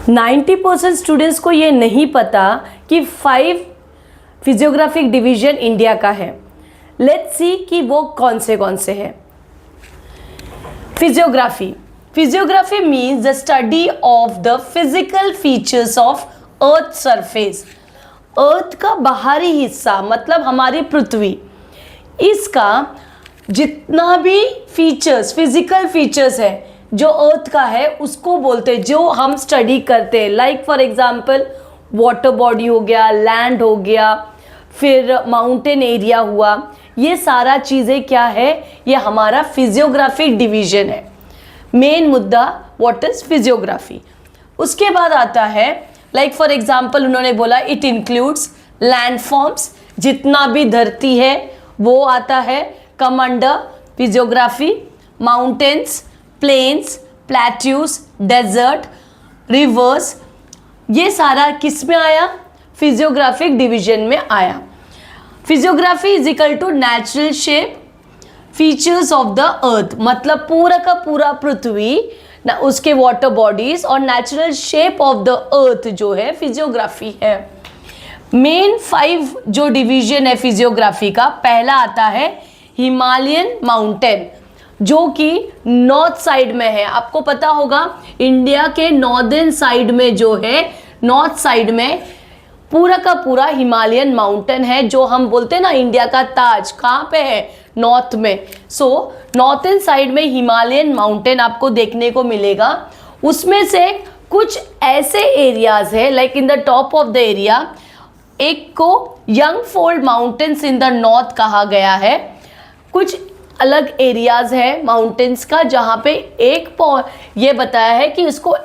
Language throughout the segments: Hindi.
90% स्टूडेंट्स को ये नहीं पता कि 5 फिजियोग्राफिक डिवीजन इंडिया का है। लेट्स सी कि वो कौन से हैं। Physiography means the study of the physical features of earth surface. Earth का बाहरी हिस्सा मतलब हमारी पृथ्वी, इसका जितना भी फीचर्स, फिजिकल फीचर्स है जो अर्थ का है उसको बोलते हैं, जो हम स्टडी करते हैं। Like for example water body हो गया, लैंड हो गया, फिर माउंटेन एरिया हुआ, ये सारा चीज़ें क्या है, ये हमारा फिजियोग्राफिक डिवीजन है। मेन मुद्दा व्हाट इज फिजियोग्राफी। उसके बाद आता है लाइक फॉर एग्जांपल उन्होंने बोला इट इंक्लूड्स लैंड फॉर्म्स, जितना भी धरती है वो आता है come under physiography. Mountains, plains, plateaus, desert, rivers, ये सारा किस में आया, फिजियोग्राफिक डिवीजन में आया। Physiography is equal to natural shape features of the earth, मतलब पूरा का पूरा पृथ्वी ना, उसके वाटर बॉडीज और natural shape of the earth जो है फिजियोग्राफी है। मेन 5 जो डिवीजन है फिजियोग्राफी का, पहला आता है हिमालयन माउंटेन जो कि नॉर्थ साइड में है। आपको पता होगा इंडिया के नॉर्दर्न साइड में जो है, नॉर्थ साइड में पूरा का पूरा हिमालयन माउंटेन है, जो हम बोलते हैं ना इंडिया का ताज, कहाँ पे है, नॉर्थ में। सो नॉर्थन साइड में हिमालयन माउंटेन आपको देखने को मिलेगा। उसमें से कुछ ऐसे एरियाज है like in the top of the area, एक को young fold mountains in the north कहा गया है। कुछ अलग एरियाज है माउंटेन्स का जहाँ पे ये बताया है कि इसको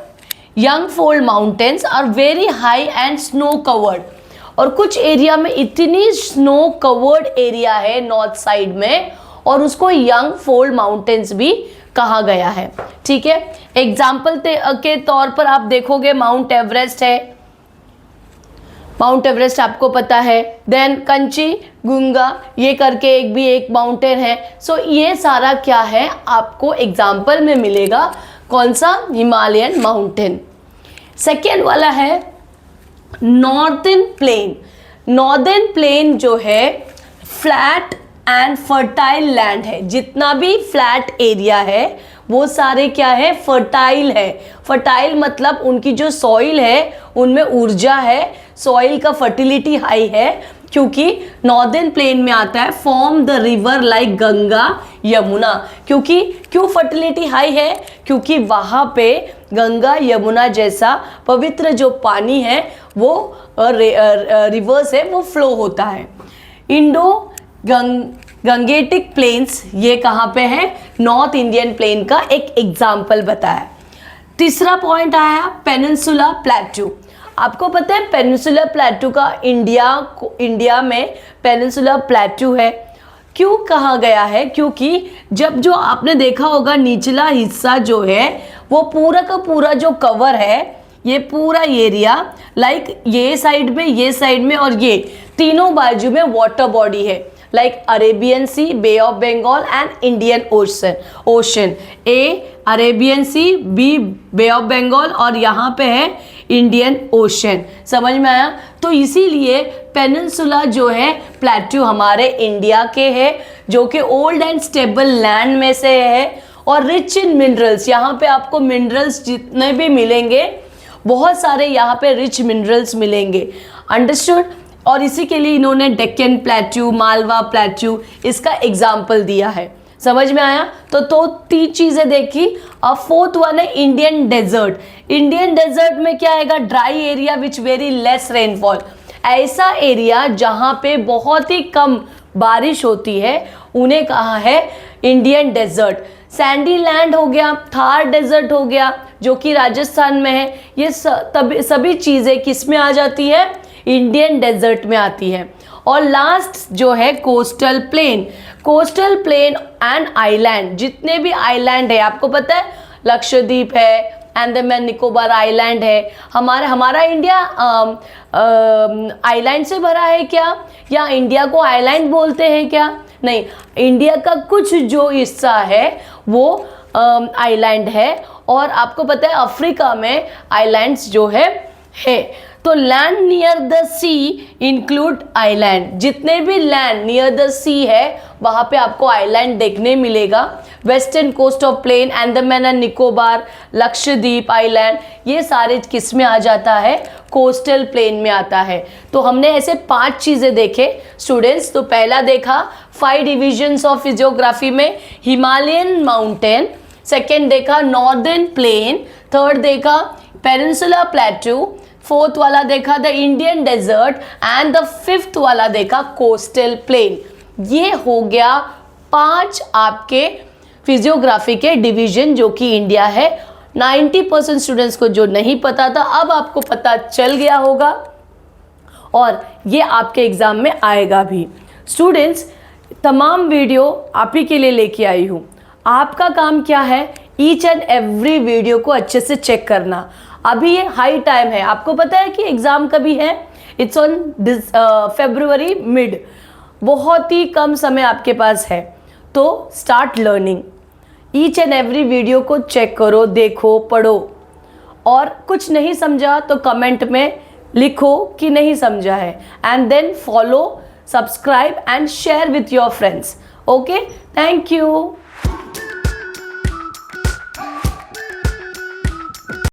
young fold mountains are very high and snow covered, और कुछ एरिया में इतनी स्नो कवर्ड एरिया है नॉर्थ साइड में और उसको यंग फोल्ड माउंटेन्स भी कहा गया है। ठीक है, एग्जाम्पल के तौर पर आप देखोगे माउंट एवरेस्ट है, माउंट एवरेस्ट आपको पता है, देन कंची गुंगा ये करके एक माउंटेन है। सो ये सारा क्या है आपको एग्जाम्पल में मिलेगा, कौन सा, हिमालयन माउंटेन। सेकेंड वाला है नॉर्दर्न प्लेन। नॉर्दर्न प्लेन जो है फ्लैट एंड फर्टाइल लैंड है, जितना भी फ्लैट एरिया है वो सारे क्या है, फर्टाइल है। फर्टाइल मतलब उनकी जो सॉइल है उनमें ऊर्जा है, सॉइल का फर्टिलिटी हाई है, क्योंकि नॉर्दर्न प्लेन में आता है form the river like Ganga Yamuna. क्यों फर्टिलिटी हाई है, क्योंकि वहाँ पे गंगा यमुना जैसा पवित्र जो पानी है वो रिवर्स है वो फ्लो होता है। इंडो गंगेटिक प्लेन्स ये कहाँ पे है, नॉर्थ इंडियन प्लेन का एक एग्जाम्पल बताया। तीसरा पॉइंट आया पेनिनसुला प्लेट्यू। आपको पता है पेनिनसुला प्लेट्यू का इंडिया में पेनिनसुला प्लेट्यू है, क्यों कहा गया है, क्योंकि जब जो आपने देखा होगा निचला हिस्सा जो है वो पूरा का पूरा जो कवर है, ये पूरा एरिया लाइक ये साइड में और ये तीनों बाजू में वाटर बॉडी है, like Arabian Sea, Bay of Bengal and Indian Ocean. A Arabian Sea, B Bay of Bengal और यहाँ पे है इंडियन ओशन। समझ में आया? तो इसीलिए पेनिनसुला जो है प्लेट्यू हमारे इंडिया के है, जो कि ओल्ड एंड स्टेबल लैंड में से है और रिच इन मिनरल्स। यहाँ पे आपको मिनरल्स जितने भी मिलेंगे, बहुत सारे यहाँ पे रिच मिनरल्स मिलेंगे। अंडरस्टूड? और इसी के लिए इन्होंने डेक्कन प्लेट्यू, मालवा प्लेट्यू इसका एग्जाम्पल दिया है। समझ में आया? तो 3 चीज़ें देखी। और फोर्थ वन है इंडियन डेजर्ट। इंडियन डेजर्ट में क्या आएगा, dry area which very less rainfall, ऐसा एरिया जहाँ पे बहुत ही कम बारिश होती है उन्हें कहा है इंडियन डेजर्ट। सैंडी लैंड हो गया, थार डेजर्ट हो गया जो कि राजस्थान में है, ये सभी चीज़ें किस में आ जाती है, इंडियन डेजर्ट में आती है। और लास्ट जो है कोस्टल प्लेन एंड आइलैंड, जितने भी आइलैंड है आपको पता है, लक्षद्वीप है, अंडमान निकोबार आइलैंड है। हमारा इंडिया आइलैंड से भरा है क्या, या इंडिया को आइलैंड बोलते हैं क्या? नहीं, इंडिया का कुछ जो हिस्सा है वो आइलैंड है और आपको पता है अफ्रीका में आइलैंड्स जो है तो land near the sea include island, जितने भी लैंड नियर द सी है वहाँ पे आपको आइलैंड देखने मिलेगा। Western coast of plain, Andaman and Nicobar, Lakshadweep island, ये सारे किस में आ जाता है, कोस्टल प्लेन में आता है। तो हमने ऐसे 5 चीज़ें देखे स्टूडेंट्स। तो पहला देखा 5 डिविजन्स ऑफ फिजियोग्राफी में हिमालयन माउंटेन, सेकेंड देखा नॉर्दर्न प्लेन, थर्ड देखा पेनिनसुलर प्लेटू, फोर्थ वाला देखा the Indian desert and the fifth वाला देखा कोस्टल प्लेन। ये हो गया 5 आपके फिजियोग्राफी के डिवीजन जो कि इंडिया है। 90% स्टूडेंट्स को जो नहीं पता था अब आपको पता चल गया होगा और ये आपके एग्जाम में आएगा भी। स्टूडेंट्स तमाम वीडियो आप ही के लिए लेके आई हूँ। आपका काम क्या है, ईच एंड एवरी वीडियो को अच्छे से चेक करना। अभी ये हाई टाइम है, आपको पता है कि एग्ज़ाम कभी है, इट्स ऑन फरवरी मिड, बहुत ही कम समय आपके पास है। तो start learning, each and every video को चेक करो, देखो, पढ़ो और कुछ नहीं समझा तो कमेंट में लिखो कि नहीं समझा है and then follow, subscribe and share with your friends. Okay, thank you.